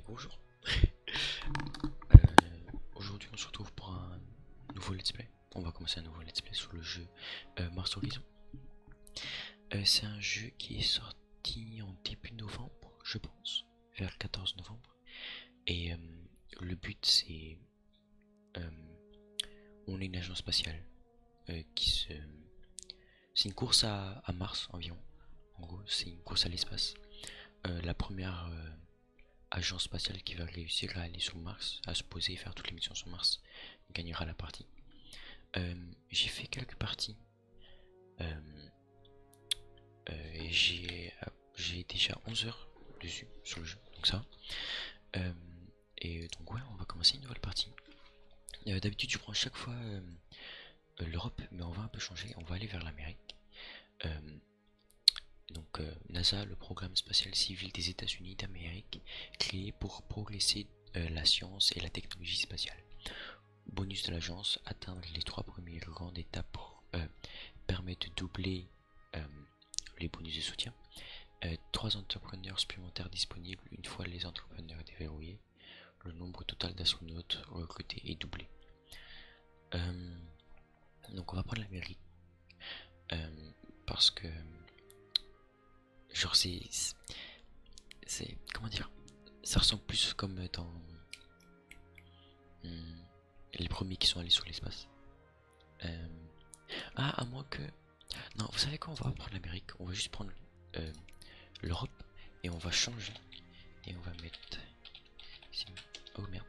Bonjour. Euh, Aujourd'hui on se retrouve pour un nouveau let's play. On va commencer un nouveau let's play sur le jeu Mars Horizon. C'est un jeu qui est sorti en début novembre, je pense, vers le 14 novembre. Et le but c'est... on est une agence spatiale qui se... C'est une course à Mars environ. En gros c'est une course à l'espace. La première... agence spatiale qui va réussir à aller sur Mars, à se poser et faire toutes les missions sur Mars, gagnera la partie. J'ai fait quelques parties et j'ai déjà 11 heures dessus sur le jeu, donc ça. Et donc ouais, on va commencer une nouvelle partie. D'habitude je prends chaque fois l'Europe, mais on va un peu changer, on va aller vers l'Amérique. Donc NASA, le programme spatial civil des États-Unis d'Amérique, créé pour progresser la science et la technologie spatiale. Bonus de l'agence, atteindre les 3 premiers rangs d'étape permet de doubler les bonus de soutien. 3 entrepreneurs supplémentaires disponibles une fois les entrepreneurs déverrouillés. Le nombre total d'astronautes recrutés est doublé. Donc on va prendre l'Amérique parce que genre c'est comment dire, ça ressemble plus comme dans les premiers qui sont allés sur l'espace. À moins que... Non, vous savez quoi, on va prendre l'Amérique, on va juste prendre l'Europe et on va changer. Et on va mettre... Oh merde.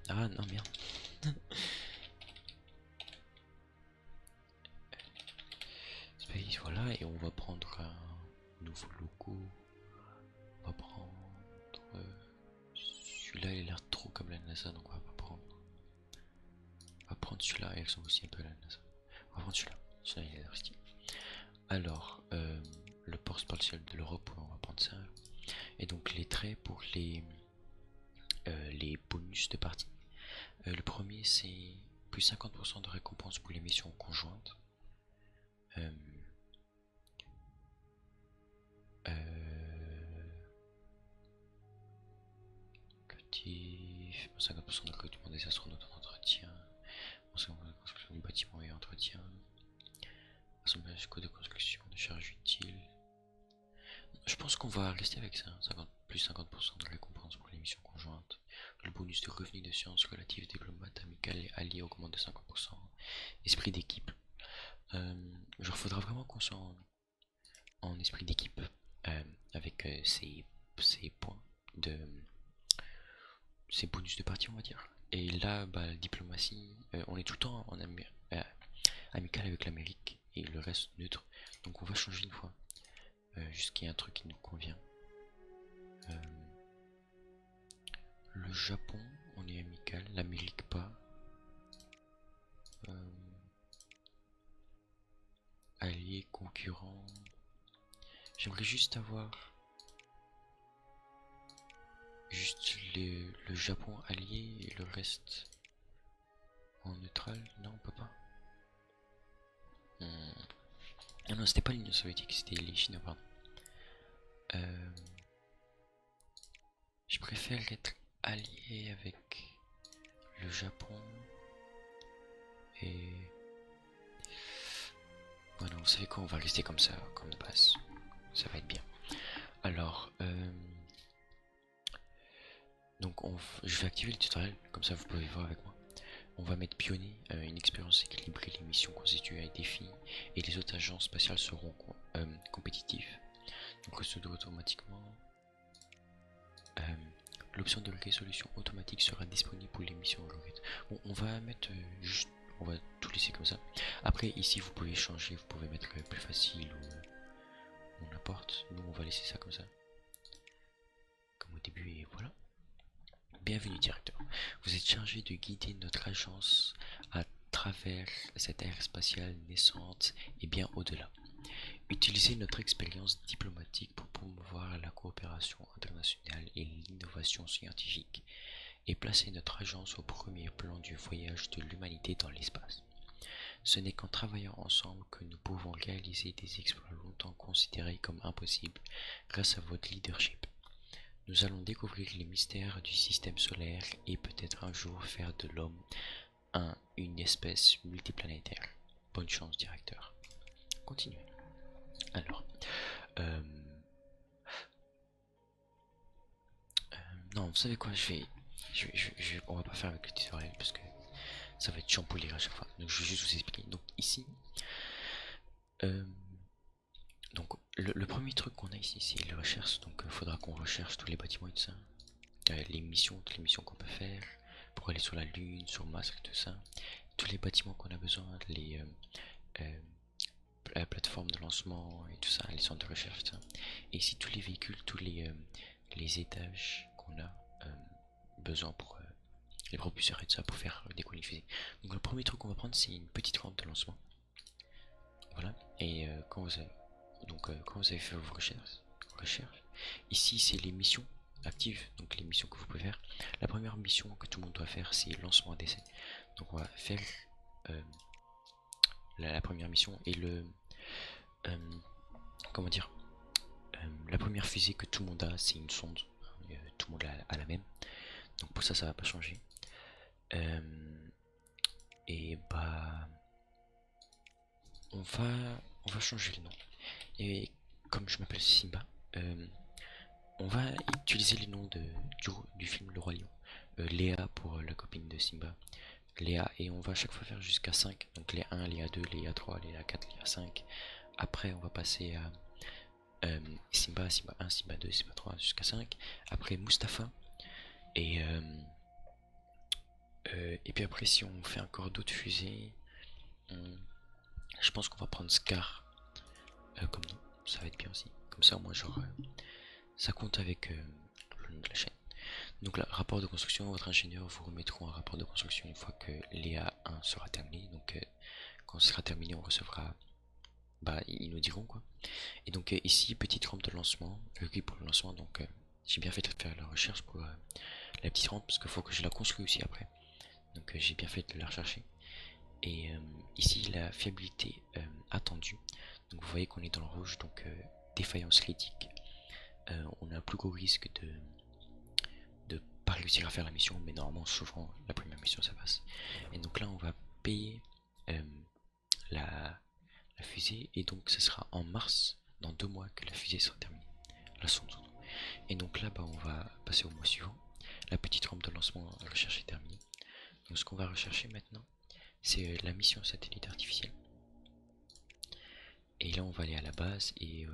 Ah non merde. Space, voilà, et on va prendre un nouveau logo. On va prendre... celui-là il a l'air trop comme la NASA, donc on va pas prendre. On va prendre celui-là, et elles sont aussi un peu la NASA. On va prendre celui-là, celui-là il a l'air stylé. Alors, le port spatial de l'Europe, on va prendre ça. Et donc les traits pour les bonus de partie. Le premier c'est plus 50% de récompense pour les missions conjointes. Actif, 50% de recrutement des astronautes en entretien, 50% de construction du bâtiment et entretien, assemblage code de construction de charges utiles. Je pense qu'on va rester avec ça, plus 50% de récompense pour les missions conjointes. Le bonus de revenus de sciences relatives diplomate amical et allié augmente de 50%. Esprit d'équipe. Genre faudra vraiment qu'on soit en esprit d'équipe avec ces points de ces bonus de partie on va dire. Et là bah la diplomatie, on est tout le temps en amical avec l'Amérique et le reste neutre. Donc on va changer une fois. Jusqu'à un truc qui nous convient. Le Japon, on est amical, l'Amérique pas. Alliés, concurrents. J'aimerais juste avoir juste le Japon allié et le reste en neutral. Non, on peut pas. Ah non, c'était pas l'Union soviétique, c'était les Chinois, pardon. Je préfère être allié avec le Japon et... Bon non, vous savez quoi, on va rester comme ça, comme de base. Ça va être bien. Alors, donc je vais activer le tutoriel, comme ça vous pouvez voir avec moi. On va mettre pionnier, une expérience équilibrée, les missions constituées à défi et les autres agences spatiales seront compétitives. Donc résolu automatiquement. L'option de résolution automatique sera disponible pour les missions algorithmes. Bon, on va mettre juste, on va tout laisser comme ça. Après ici vous pouvez changer, vous pouvez mettre plus facile ou n'importe. Nous on va laisser ça comme ça, comme au début et voilà. Bienvenue directeur. Vous êtes chargé de guider notre agence à travers cette ère spatiale naissante et bien au-delà. Utilisez notre expérience diplomatique pour promouvoir la coopération internationale et l'innovation scientifique et placer notre agence au premier plan du voyage de l'humanité dans l'espace. Ce n'est qu'en travaillant ensemble que nous pouvons réaliser des exploits longtemps considérés comme impossibles grâce à votre leadership. Nous allons découvrir les mystères du système solaire et peut-être un jour faire de l'homme une espèce multiplanétaire. Bonne chance, directeur. Continuez. Alors, non, vous savez quoi, on va pas faire avec le tutoriel parce que ça va être chiant pour lire à chaque fois. Donc je vais juste vous expliquer. Donc ici, donc le premier truc qu'on a ici, c'est les recherches. Donc il faudra qu'on recherche tous les bâtiments et tout ça. Les missions, toutes les missions qu'on peut faire pour aller sur la lune, sur Mars et tout ça. Tous les bâtiments qu'on a besoin, la plateforme de lancement et tout ça, les centres de recherche, tout ça. Et ici tous les véhicules, tous les étages qu'on a besoin pour les propulseurs et tout ça pour faire décoller une fusée. Donc le premier truc qu'on va prendre, c'est une petite rampe de lancement. Voilà. Et quand vous avez fait vos recherches, ici c'est les missions actives, donc les missions que vous pouvez faire. La première mission que tout le monde doit faire, c'est lancement d'essai. Donc on va faire la première mission et comment dire, la première fusée que tout le monde a, c'est une sonde. Tout le monde a la même. Donc pour ça, ça va pas changer. Et bah, on va changer le nom. Et comme je m'appelle Simba, on va utiliser les noms du film Le Roi Lion. Léa pour la copine de Simba. Léa, et on va à chaque fois faire jusqu'à 5. Donc les 1, les A2, les A3, les A4, les A5. Après, on va passer à Simba, Simba 1, Simba 2, Simba 3 jusqu'à 5. Après Mustapha. Et puis après, si on fait encore d'autres fusées, je pense qu'on va prendre Scar comme nom. Ça va être bien aussi. Comme ça, au moins, genre, ça compte avec le nom de la chaîne. Donc là, rapport de construction, votre ingénieur vous remettront un rapport de construction une fois que l'EA 1 sera terminé. Donc quand ce sera terminé, on recevra, bah ils nous diront quoi. Et donc ici, petite rampe de lancement, pour le lancement. Donc j'ai bien fait de faire la recherche pour la petite rampe parce qu'il faut que je la construise aussi après. Donc j'ai bien fait de la rechercher. Et ici la fiabilité attendue. Donc vous voyez qu'on est dans le rouge, donc défaillance critique. On a un plus gros risque de pas réussir à faire la mission, mais normalement souvent la première mission ça passe. Et donc là on va payer la fusée, et donc ce sera en mars, dans 2 mois, que la fusée sera terminée, la sonde. Et donc là bah, on va passer au mois suivant. La petite rampe de lancement recherche est terminée. Donc ce qu'on va rechercher maintenant, c'est la mission satellite artificielle. Et là on va aller à la base et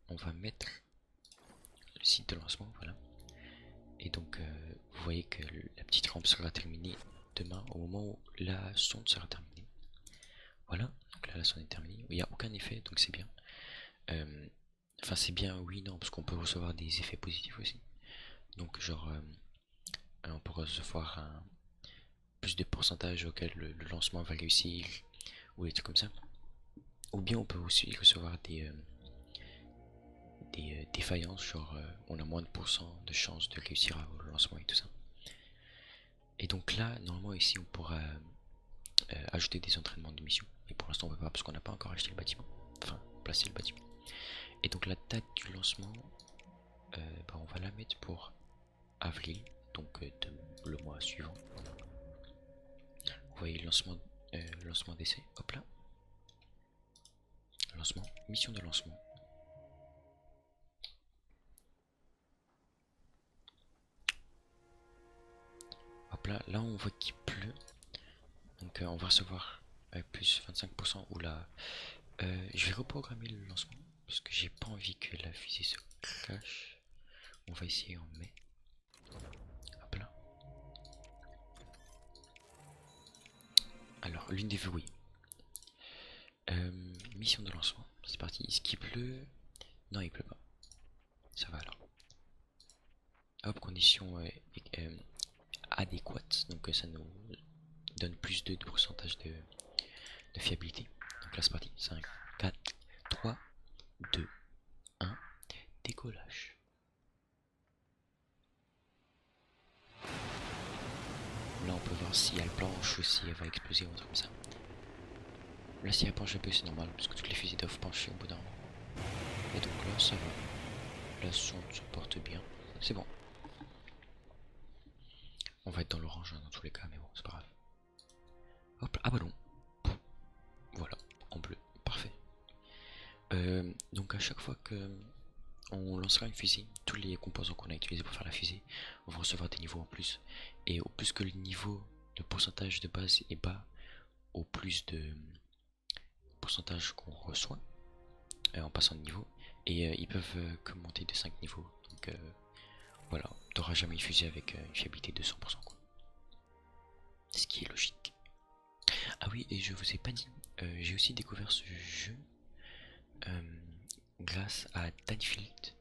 on va mettre le site de lancement, voilà. Et donc vous voyez que la petite rampe sera terminée demain au moment où la sonde sera terminée. Voilà, donc là la sonde est terminée, il n'y a aucun effet, donc c'est bien. Enfin c'est bien, oui, non, parce qu'on peut recevoir des effets positifs aussi. Donc genre on peut recevoir plus de pourcentage auquel le lancement va réussir, ou des trucs comme ça. Ou bien on peut aussi recevoir des défaillances, genre on a moins de pourcent de chance de réussir au lancement et tout ça. Et donc là, normalement ici on pourra ajouter des entraînements de mission. Mais pour l'instant on ne peut pas parce qu'on n'a pas encore acheté le bâtiment. Enfin, placé le bâtiment. Et donc la date du lancement, bah, on va la mettre pour avril, donc le mois suivant. Vous voyez lancement d'essai, hop là. Lancement, mission de lancement. Hop là, là on voit qu'il pleut. Donc on va recevoir plus 25% ou là. Je vais reprogrammer le lancement parce que j'ai pas envie que la fusée se cache. On va essayer en mai. Hop là. Alors l'une des verrouilles. Mission de lancement. C'est parti. Est-ce qu'il pleut? Non, il pleut pas. Ça va alors. Hop, conditions adéquates. Donc ça nous donne plus de pourcentage de fiabilité. Donc là c'est parti. 5, 4, 3, 2, 1. Décollage. Là on peut voir si elle planche ou si elle va exploser ou un truc comme ça. Là, si elle penche un peu, c'est normal, parce que toutes les fusées doivent pencher au bout d'un moment. Et donc là, ça va. La sonde se porte bien. C'est bon. On va être dans l'orange hein, dans tous les cas, mais bon, c'est pas grave. Hop là, ah ballon. Voilà, en bleu. Parfait. Donc à chaque fois que on lancera une fusée, tous les composants qu'on a utilisés pour faire la fusée vont recevoir des niveaux en plus. Et au plus que le niveau de pourcentage de base est bas, au plus de pourcentage qu'on reçoit en passant de niveau. Et ils peuvent que monter de 5 niveaux. Donc voilà, t'auras jamais une fusée avec une fiabilité de 100% quoi. Ce qui est logique. Ah oui, et je vous ai pas dit, j'ai aussi découvert ce jeu euh, grâce à Danfield.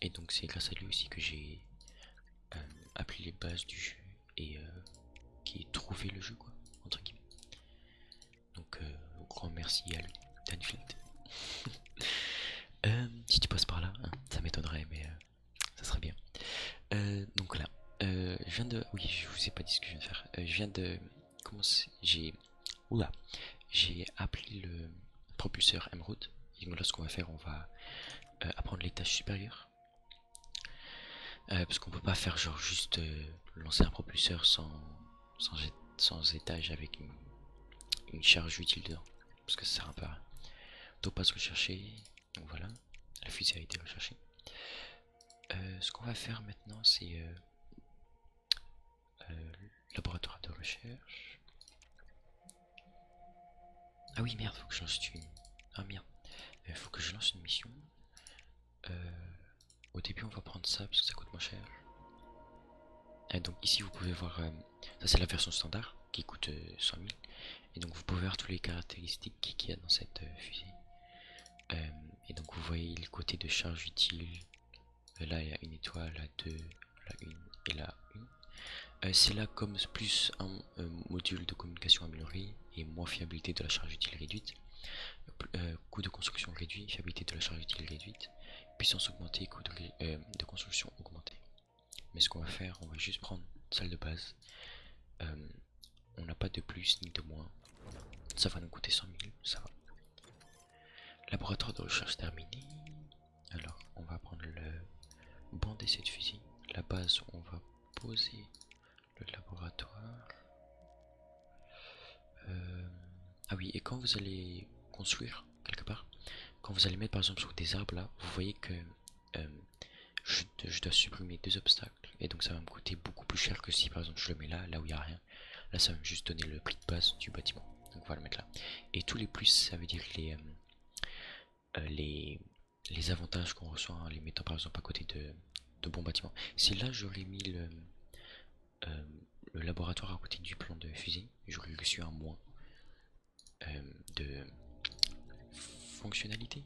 Et donc c'est grâce à lui aussi que j'ai appris les bases du jeu et qui ai trouvé le jeu quoi, entre guillemets. Donc grand merci à lui, Danfield. Si tu passes par là, hein, ça m'étonnerait mais ça serait bien. Donc là, je viens de... Oui, je vous ai pas dit ce que je viens de faire. Je viens de commencer... Oula. J'ai appelé le propulseur Emerald. Et donc là, ce qu'on va faire, on va apprendre les tâches supérieures. Parce qu'on peut pas faire genre juste lancer un propulseur sans étage avec une charge utile dedans. Parce que ça sert un peu à rien. Topaz recherché. Donc voilà. La fusée a été recherchée. Ce qu'on va faire maintenant, c'est laboratoire de recherche. Ah oui, merde, faut que je lance une... Ah merde, faut que je lance une mission. Au début, on va prendre ça parce que ça coûte moins cher. Et donc ici, vous pouvez voir... ça, c'est la version standard qui coûte 100 000. Et donc, vous pouvez voir toutes les caractéristiques qu'il y a dans cette fusée. Et donc, vous voyez le côté de charge utile. Là, il y a une étoile, là 2, là 1 et là 1. C'est là comme plus un module de communication amélioré et moins fiabilité de la charge utile réduite. Coût de construction réduit, fiabilité de la charge utile réduite, puissance augmentée, coût de construction augmenté. Mais ce qu'on va faire, on va juste prendre salle de base. On n'a pas de plus ni de moins. Ça va nous coûter 100 000, ça va. Laboratoire de recherche terminé. Alors, on va prendre le banc d'essai de fusil. La base, on va poser le laboratoire. Ah oui, et quand vous allez construire quelque part, quand vous allez mettre par exemple sur des arbres là, vous voyez que je dois supprimer 2 obstacles et donc ça va me coûter beaucoup plus cher que si par exemple je le mets là, là où il n'y a rien. Là ça va me juste donner le prix de base du bâtiment, donc on va le mettre là. Et tous les plus, ça veut dire les avantages qu'on reçoit en les mettant par exemple à côté de bons bâtiments. Si là j'aurais mis le laboratoire à côté du plan de fusée, j'aurais reçu un moins de fonctionnalité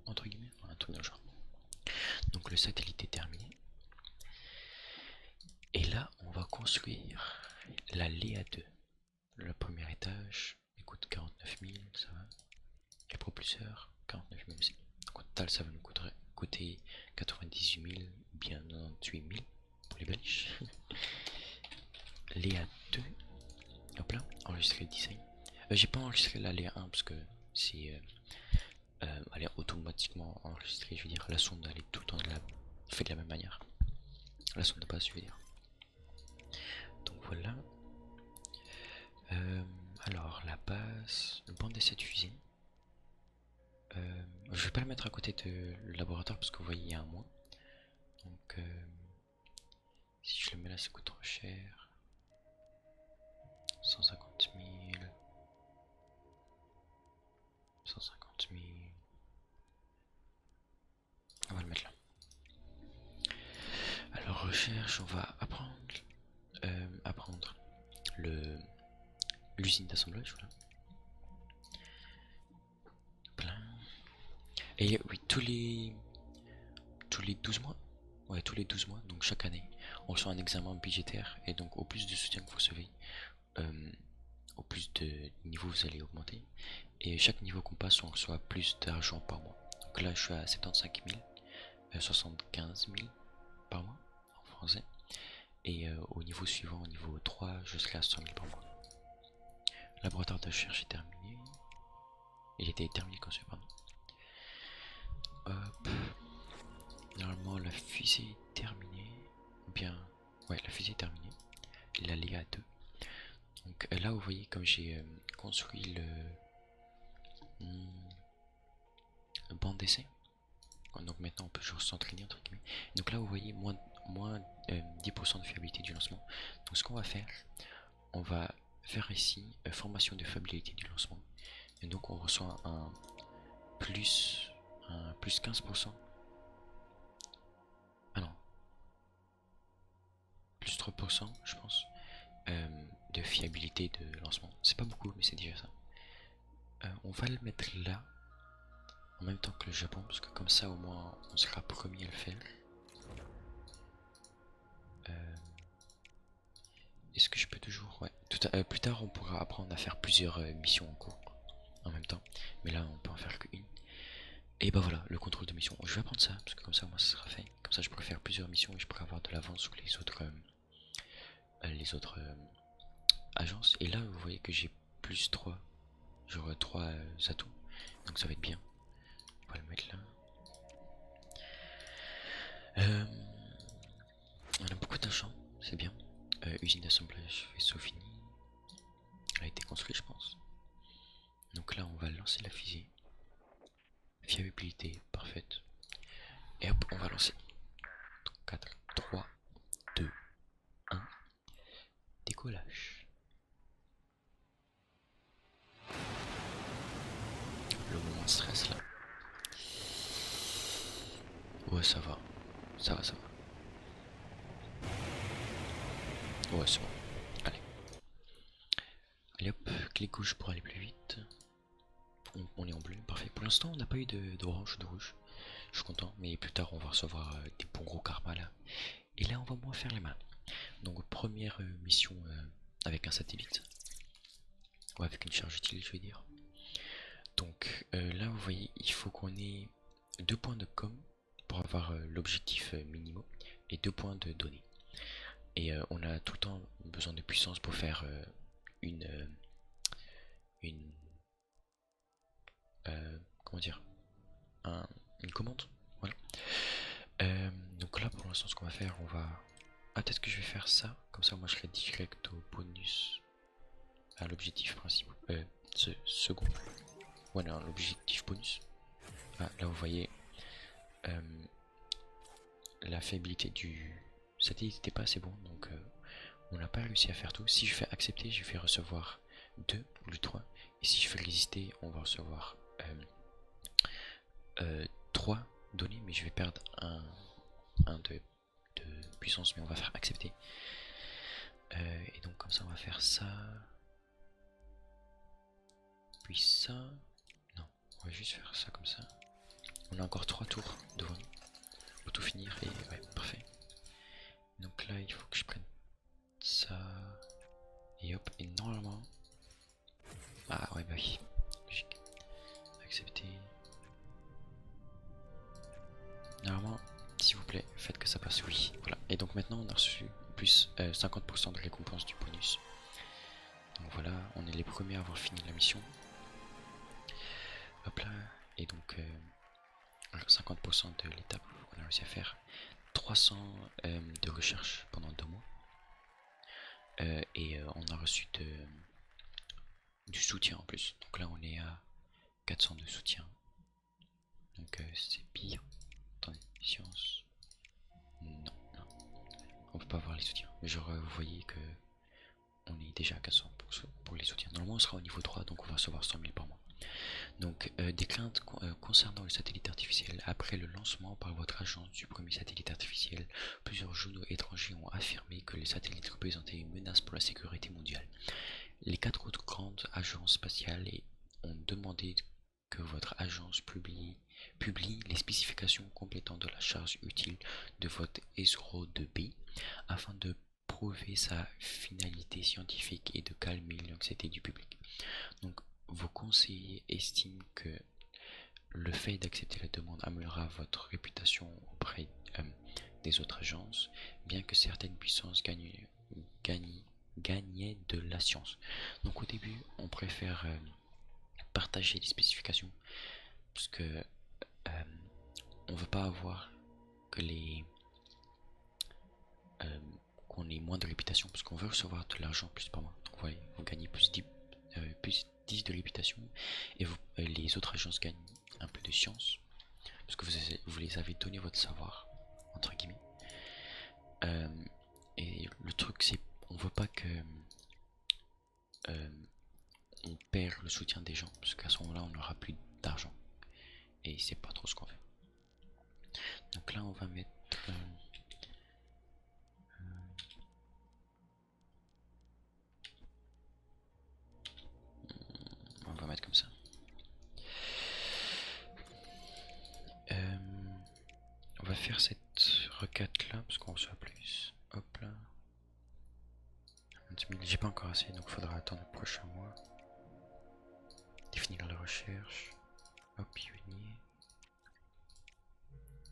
entre guillemets, un truc dans le genre. Donc le satellite est terminé. Et là, on va construire la Léa 2. Le premier étage, il coûte 49 000, ça va. Les propulseurs, 49 000 aussi. Donc au total, ça va nous coûter 98 000, bien 98 000 pour les Belges. Léa 2, hop là, enregistrer le design. J'ai pas enregistré la Léa 1 parce que c'est... elle est automatiquement enregistrée, je veux dire, la sonde elle est tout le temps fait de la même manière. La sonde de base, je veux dire. Donc voilà. Alors la base, le banc d'essai de fusée. Je vais pas le mettre à côté de le laboratoire parce que vous voyez il y a un moins. Donc si je le mets là ça coûte trop cher. 150 000. 150 000. On va le mettre là. Alors recherche, on va apprendre l'usine d'assemblage, voilà. Plein. Et oui, tous les 12 mois, ouais, tous les 12 mois, donc chaque année, on reçoit un examen budgétaire. Et donc au plus de soutien que vous recevez, au plus de niveaux vous allez augmenter. Et chaque niveau qu'on passe, on reçoit plus d'argent par mois. Donc là, je suis à 75 000, 75 000 par mois en français. Et au niveau suivant, au niveau 3, je serai à 100 000 par mois. Laboratoire de recherche est terminé. Il était terminé quand c'est, pardon. Hop. Normalement la fusée est terminée. Ou bien, ouais, la fusée est terminée. L'allée à 2. Donc là vous voyez comme j'ai construit le banc d'essai. Donc maintenant on peut genre s'entraîner entre guillemets. Donc là vous voyez moins 10% de fiabilité du lancement. Donc ce qu'on va faire, on va faire ici formation de fiabilité du lancement. Et donc on reçoit un plus 15%. Ah non, plus 3% je pense de fiabilité de lancement. C'est pas beaucoup mais c'est déjà ça. On va le mettre là en même temps que le Japon parce que comme ça au moins on sera premier à le faire. Est-ce que je peux toujours... Ouais. Plus tard on pourra apprendre à faire plusieurs missions en cours en même temps. Mais là on peut en faire qu'une. Et bah voilà, le contrôle de mission. Je vais apprendre ça, parce que comme ça au moins ça sera fait. Comme ça je pourrai faire plusieurs missions et je pourrai avoir de l'avance sur les autres agences. Et là vous voyez que j'ai plus 3. J'aurai 3 atouts. Donc ça va être bien. On va le mettre là. On a beaucoup d'argent, c'est bien. Usine d'assemblage, vaisseau fini. Elle a été construite je pense. Donc là on va lancer la fusée. Fiabilité parfaite. Et hop, on va lancer. 4, 3, 2, 1. Décollage. Le moment de stress là. Ouais, ça va. Ça va, ça va. Ouais, c'est bon. Allez. Allez hop, clic gauche pour aller plus vite. On est en bleu, parfait. Pour l'instant, on n'a pas eu d'orange ou de rouge. Je suis content, mais plus tard, on va recevoir des bons gros karma là. Et là, on va moins faire les mains. Donc, première mission avec un satellite. Ou avec une charge utile, je veux dire. Donc, là, vous voyez, il faut qu'on ait 2 points de com pour avoir l'objectif minimum et 2 points de données. Et on a tout le temps besoin de puissance pour faire une comment dire, une commande. Voilà. Donc là pour l'instant ce qu'on va faire, on va... Ah, peut-être que je vais faire ça, comme ça moi je serai direct au bonus, à l'objectif principal, second. Voilà, l'objectif bonus. Ah, là vous voyez, la fiabilité du satellite n'était pas assez bon, donc on n'a pas réussi à faire tout. Si je fais accepter, je vais recevoir 2 au lieu de 3. Et si je fais résister, on va recevoir 3 données, mais je vais perdre un de puissance, mais on va faire accepter. Et donc comme ça on va faire ça. Puis ça. Non, on va juste faire ça comme ça. On a encore 3 tours devant nous. Pour tout finir et ouais, parfait. Donc là il faut que je prenne ça. Et hop, et normalement... Ah ouais bah oui. Logique. Accepter. Normalement, s'il vous plaît, faites que ça passe oui. Voilà. Et donc maintenant on a reçu plus 50% de récompense du bonus. Donc voilà, on est les premiers à avoir fini la mission. Hop là. Et donc 50% de l'étape, on a réussi à faire 300 de recherche pendant 2 mois. Et on a reçu du soutien en plus. Donc là on est à 400 de soutien. Donc c'est pire. Attendez, science. Non, non. On peut pas avoir les soutiens. Mais genre vous voyez que on est déjà à 400 pour les soutiens. Normalement on sera au niveau 3, donc on va recevoir 100 000 par mois. Donc des craintes concernant le satellite artificiel. Après le lancement par votre agence du premier satellite artificiel, plusieurs journaux étrangers ont affirmé que les satellites représentaient une menace pour la sécurité mondiale. Les 4 autres grandes agences spatiales ont demandé que votre agence publie les spécifications complétant de la charge utile de votre ESRO 2B afin de prouver sa finalité scientifique et de calmer l'anxiété du public. Donc, vos conseillers estiment que le fait d'accepter la demande améliorera votre réputation auprès des autres agences, bien que certaines puissances gagnait de la science. Donc au début, on préfère partager les spécifications parce que on veut pas avoir que les qu'on ait moins de réputation parce qu'on veut recevoir de l'argent plus par mois. Donc voyez, vous gagnez plus 10 de réputation et les autres agences gagnent un peu de science parce que vous les avez donné votre savoir entre guillemets. Et le truc c'est on veut pas que on perd le soutien des gens parce qu'à ce moment là on n'aura plus d'argent et c'est pas trop ce qu'on veut. Donc là on va mettre on va mettre comme ça. On va faire cette requête là parce qu'on reçoit plus. Hop là. J'ai pas encore assez donc faudra attendre le prochain mois. Définir la recherche. Hop, pionnier.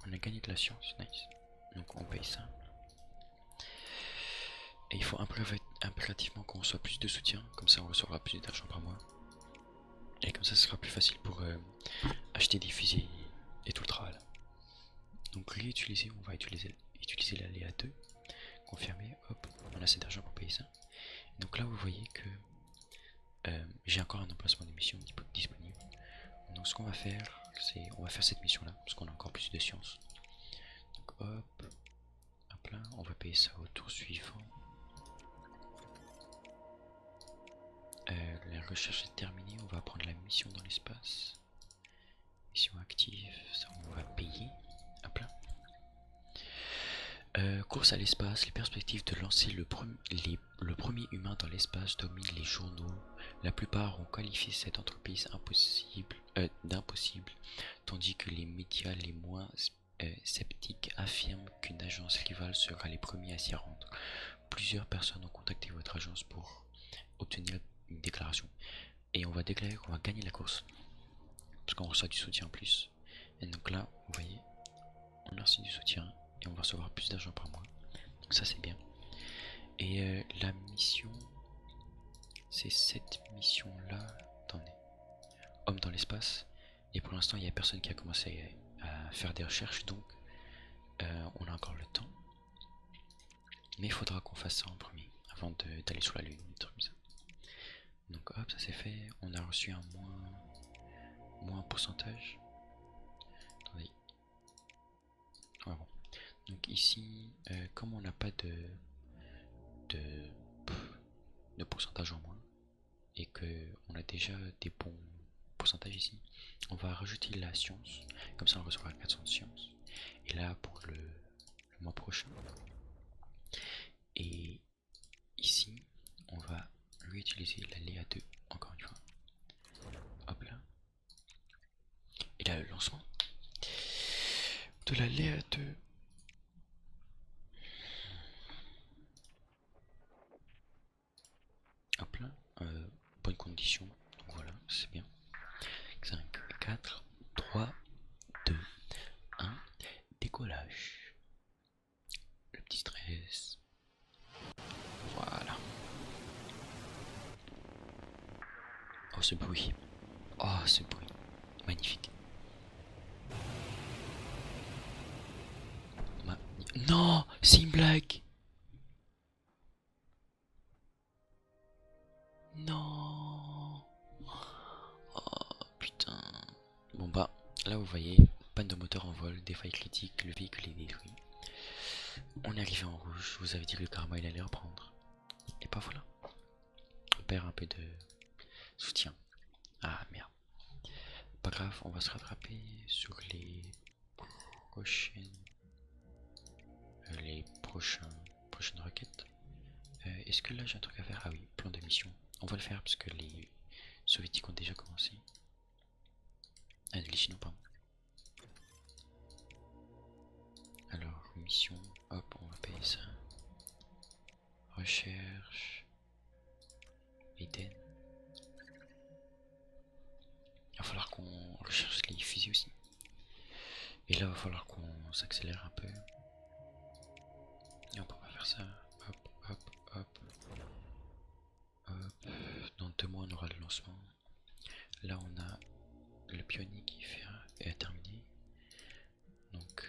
On a gagné de la science, nice. Donc on paye ça. Et il faut impérativement qu'on reçoive plus de soutien, comme ça on recevra plus d'argent par mois. Et comme ça ce sera plus facile pour acheter des fusées et tout le travail. Donc réutiliser, on va utiliser l'aléa 2. Confirmer, hop, on a assez d'argent pour payer ça. Donc là vous voyez que j'ai encore un emplacement de mission disponible. Donc ce qu'on va faire, c'est on va faire cette mission là, parce qu'on a encore plus de science. Donc hop, hop là, on va payer ça au tour suivant. La recherche est terminée, on va prendre la mission dans l'espace. Mission active, ça on va payer. Hop là. Course à l'espace, les perspectives de lancer le premier humain dans l'espace dominent les journaux. La plupart ont qualifié cette entreprise d'impossible, tandis que les médias les moins sceptiques affirment qu'une agence rivale sera les premiers à s'y rendre. Plusieurs personnes ont contacté votre agence pour obtenir une déclaration. Et on va déclarer qu'on va gagner la course. Parce qu'on reçoit du soutien en plus. Et donc là, vous voyez, on a reçu du soutien. Et on va recevoir plus d'argent par mois. Donc ça c'est bien. Et la mission, c'est cette mission là. Attendez. Homme dans l'espace. Et pour l'instant il n'y a personne qui a commencé à faire des recherches. Donc on a encore le temps. Mais il faudra qu'on fasse ça en premier. Avant d'aller sur la lune. Des trucs comme ça. Donc hop, ça c'est fait. On a reçu un moins pourcentage. Attendez. Ah bon. Donc ici, comme on n'a pas de pourcentage en moins et que on a déjà des bons pourcentages ici, on va rajouter la science. Comme ça on recevra 400 de science. Et là pour le mois prochain. Et ici, on va réutiliser la Léa 2 encore une fois. Hop là. Et là le lancement de la Léa 2. Hop là, bonne condition, donc voilà, c'est bien. 5, 4, 3, 2, 1, décollage. Le petit stress. Voilà. Oh ce bruit. Oh ce bruit. Magnifique. Non, c'est une blague. Non. Oh putain. Bon bah, là vous voyez, panne de moteur en vol, des failles critiques, le véhicule est détruit. On est arrivé en rouge, vous avez dit que le karma il allait reprendre. Et bah voilà. On perd un peu de soutien. Ah merde. Pas grave, on va se rattraper sur les prochaines requêtes. Est-ce que là j'ai un truc à faire? Ah oui, plan de mission. On va le faire parce que les soviétiques ont déjà commencé. Ah, les chinois, pardon. Alors, mission, hop, on va payer ça. Recherche. Eden. Il va falloir qu'on recherche les fusils aussi. Et là, il va falloir qu'on s'accélère un peu. Et on peut pas faire ça. Hop, hop, hop. lancement. Là on a le pionnier qui est terminé. Donc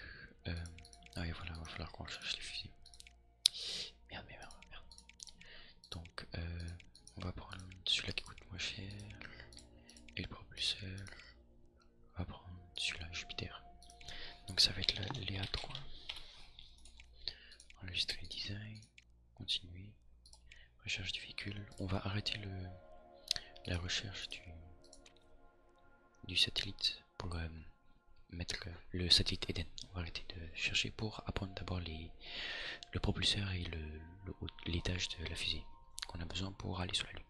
ah et voilà, il va falloir qu'on cherche les fusils. Merde. Donc on va prendre celui-là qui coûte moins cher. Et le propulseur. On va prendre celui-là, Jupiter. Donc ça va être les A3. Enregistrer le design. Continuer. Recherche du véhicule. On va arrêter la recherche du satellite pour mettre le satellite Eden. On va arrêter de chercher pour apprendre d'abord le propulseur et l'étage de la fusée qu'on a besoin pour aller sur la Lune.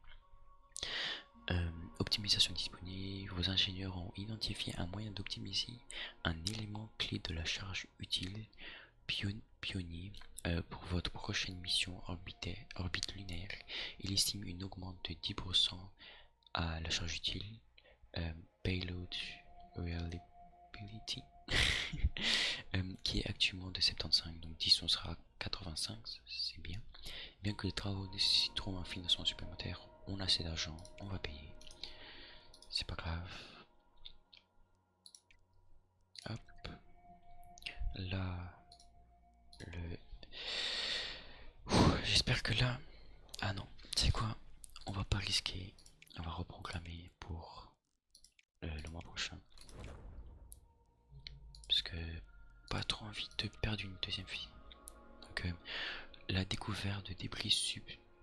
Optimisation disponible. Vos ingénieurs ont identifié un moyen d'optimiser un élément clé de la charge utile pionnier pour votre prochaine mission orbite lunaire. Il estime une augmente de 10% à la charge utile. Payload reliability qui est actuellement de 75, donc 10 on sera à 85, c'est bien. Bien que les travaux nécessiteront un financement supplémentaire, on a assez d'argent, on va payer. C'est pas grave. Hop. Là, j'espère que là... Ah non, c'est quoi? On va pas risquer. On va reprogrammer pour le mois prochain. Parce que pas trop envie de perdre une deuxième fusée. Donc la découverte de débris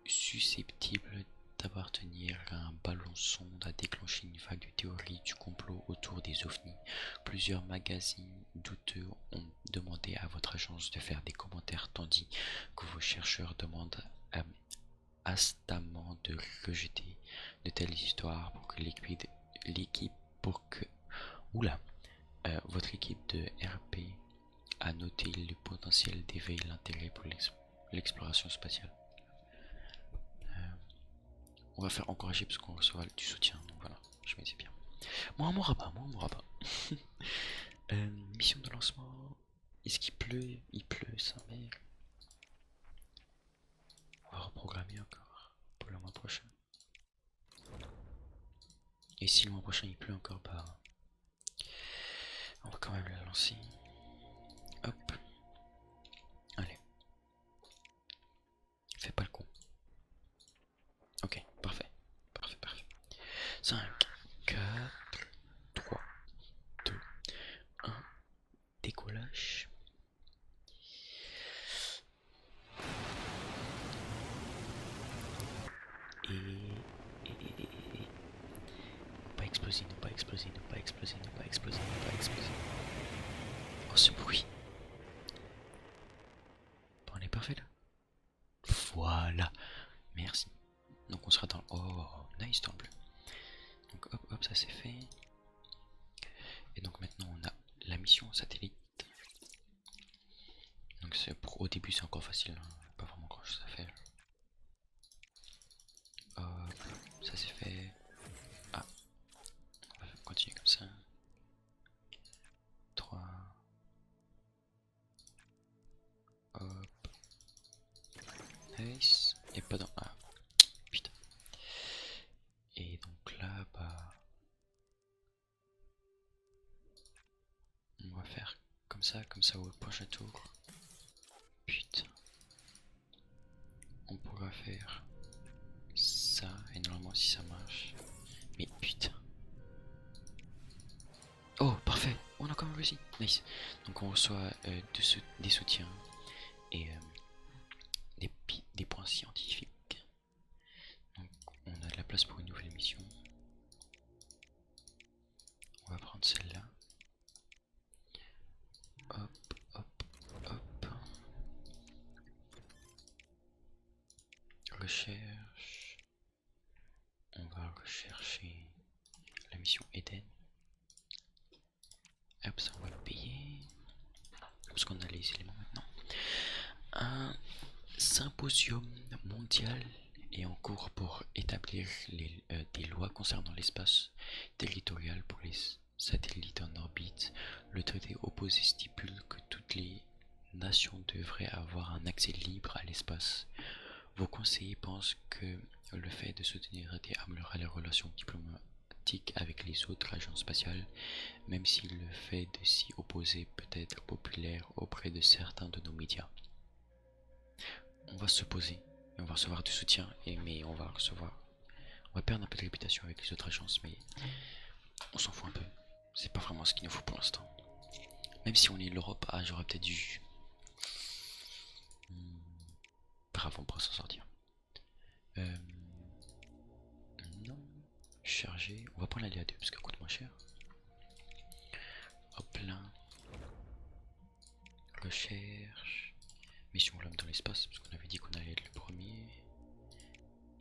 susceptibles d'appartenir à un ballon sonde a déclenché une vague de théories du complot autour des ovnis. Plusieurs magazines douteux ont demandé à votre agence de faire des commentaires tandis que vos chercheurs demandent instamment de rejeter de telles histoires pour que votre équipe de RP a noté le potentiel d'éveiller l'intérêt pour l'exploration spatiale. On va faire encourager parce qu'on recevra du soutien, donc voilà, je me dis bien. Moi on mourra pas. Mission de lancement. Est-ce qu'il pleut? Il pleut, sa mère. On va reprogrammer encore pour le mois prochain. Et si le mois prochain il pleut encore, bah on va quand même la lancer. Hop. Allez. Fais pas le con. Ok, parfait. 5, 4, 3, 2, 1. Décollage. Pas exploser, ne pas exploser. Oh ce bruit. Bon, on est parfait là. Voilà. Merci. Donc on sera dans... Oh, nice dans le bleu. Donc hop, ça c'est fait. Et donc maintenant on a la mission satellite. Donc au début c'est encore facile, hein. Pas vraiment grand chose à faire. Hop, ça c'est fait. Ah, on va continuer comme ça. 3. Hop. Nice. Et pas dans... Ah, putain. Et donc là, bah... on va faire comme ça au prochain tour. Putain. On pourra faire ça, et normalement si ça marche. Mais putain. Oh, parfait. On a quand même réussi. Nice. Donc on reçoit des soutiens et des points scientifiques. Donc on a de la place pour une nouvelle mission. On va prendre celle-là. Hop. Recherche. On va rechercher la mission Eden. Hop, ça on va le payer. Parce qu'on a les éléments maintenant. Un symposium mondial est en cours pour établir des lois concernant l'espace territorial pour les satellites en orbite. Le traité opposé stipule que toutes les nations devraient avoir un accès libre à l'espace. Vos conseillers pensent que Le fait de soutenir et améliorer les relations diplomatiques avec les autres agences spatiales, même si le fait de s'y opposer peut être populaire auprès de certains de nos médias. On va s'opposer, on va recevoir du soutien, mais on va perdre un peu de réputation avec les autres agences, mais on s'en fout un peu. C'est pas vraiment ce qu'il nous faut pour l'instant. Même si on est l'Europe, j'aurais peut-être dû. Bravo, on pourra s'en sortir. Non. Charger. On va prendre la DA2 parce qu'elle coûte moins cher. Hop là. Recherche. Mission l'homme dans l'espace parce qu'on avait dit qu'on allait être le premier.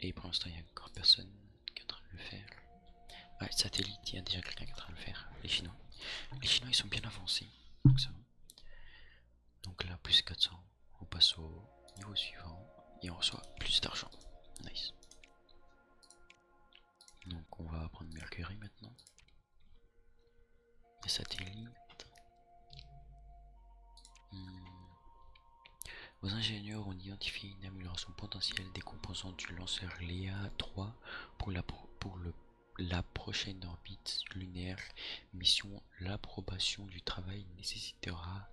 Et pour l'instant, il n'y a encore personne qui est en train de le faire. Ah, satellite, il y a déjà quelqu'un qui est en train de le faire. Les Chinois. Les Chinois, ils sont bien avancés. Donc ça va. Donc là, plus 400. On passe au niveau suivant. Et on reçoit plus d'argent. Nice. Donc on va prendre Mercury maintenant. Les satellites. Vos ingénieurs ont identifié une amélioration potentielle des composants du lanceur Léa 3 pour la prochaine orbite lunaire mission. L'approbation du travail nécessitera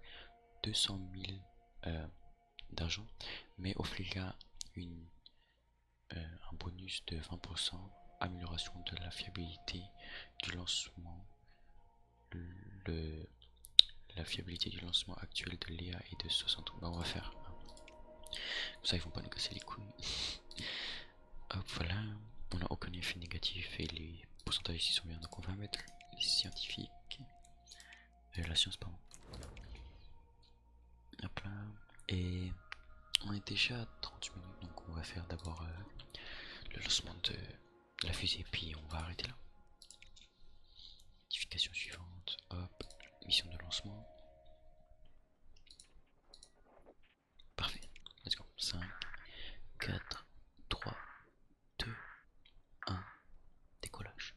200 000 d'argent, mais offrira un bonus de 20%, amélioration de la fiabilité du lancement. La fiabilité du lancement actuel de Léa est de 60. Bah, on va faire. Comme ça, ils vont pas nous casser les couilles. Hop, voilà. On n'a aucun effet négatif et les pourcentages ici sont bien. Donc, on va mettre les scientifiques. La science, pardon. Hop là. Et on est déjà à 30 minutes. Donc, on va faire d'abord le lancement de la fusée. Puis, on va arrêter là. Notification suivante. Hop. Mission de lancement. Parfait. Let's go. 5, 4, 3, 2, 1. Décollage.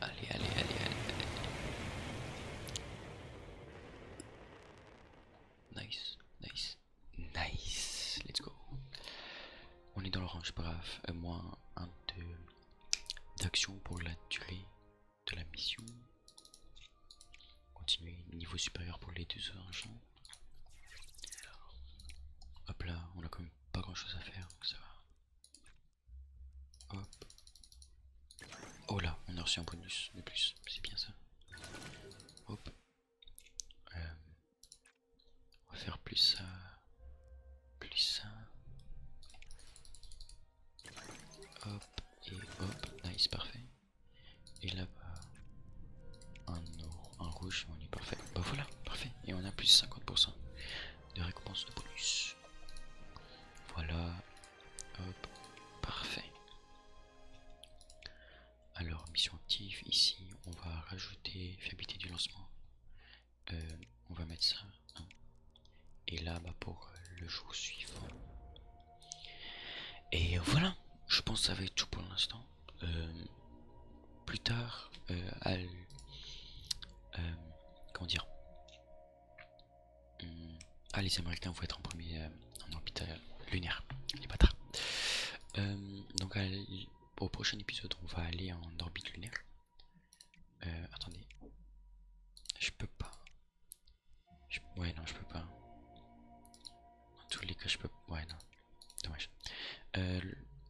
Allez, allez, allez, allez, allez. Nice, nice, nice. Let's go. On est dans l'orange, brave. Moins 1 d'action pour la durée de la mission. Continuer niveau supérieur pour les deux agents. Hop là, on a quand même pas grand chose à faire, donc ça va. Hop. Oh là, on a reçu un bonus de plus, c'est bien ça. Hop. On va faire plus ça. Plus ça. Hop. Et hop. Nice, parfait. Et là-bas, un rouge, on est parfait. Bah voilà, parfait. Et on a plus 50% de récompense de bonus. Voilà. Hop. Parfait. Alors, mission active, ici, on va rajouter fiabilité du lancement. On va mettre ça. Hein. Et là, bah, pour le jour suivant. Et voilà, je pense que ça va être tout pour l'instant. Plus tard, comment dire, les Américains vont être en premier en orbite lunaire, les bâtards. Donc au prochain épisode, on va aller en orbite lunaire. Attendez, je peux pas. Ouais, non, je peux pas. Dans tous les cas, je peux. Ouais, non, dommage.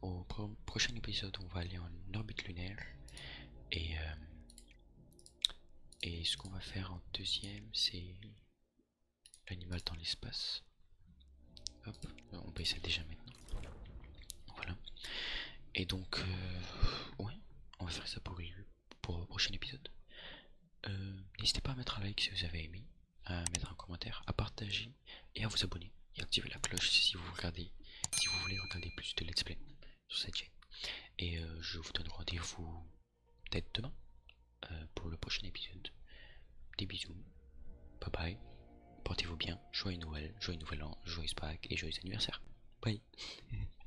Au prochain épisode, on va aller en orbite lunaire. Et ce qu'on va faire en deuxième, c'est l'animal dans l'espace. Hop, on peut essayer déjà maintenant. Voilà. Et donc, ouais, on va faire ça pour le prochain épisode. N'hésitez pas à mettre un like si vous avez aimé, à mettre un commentaire, à partager et à vous abonner et activer la cloche si vous voulez regarder plus de let's play sur cette chaîne. Et je vous donne rendez-vous peut-être demain pour le prochain épisode. Des bisous, bye bye, portez-vous bien, joyeux Noël, joyeux Nouvel An, joyeux Pâques et joyeux anniversaire. Bye.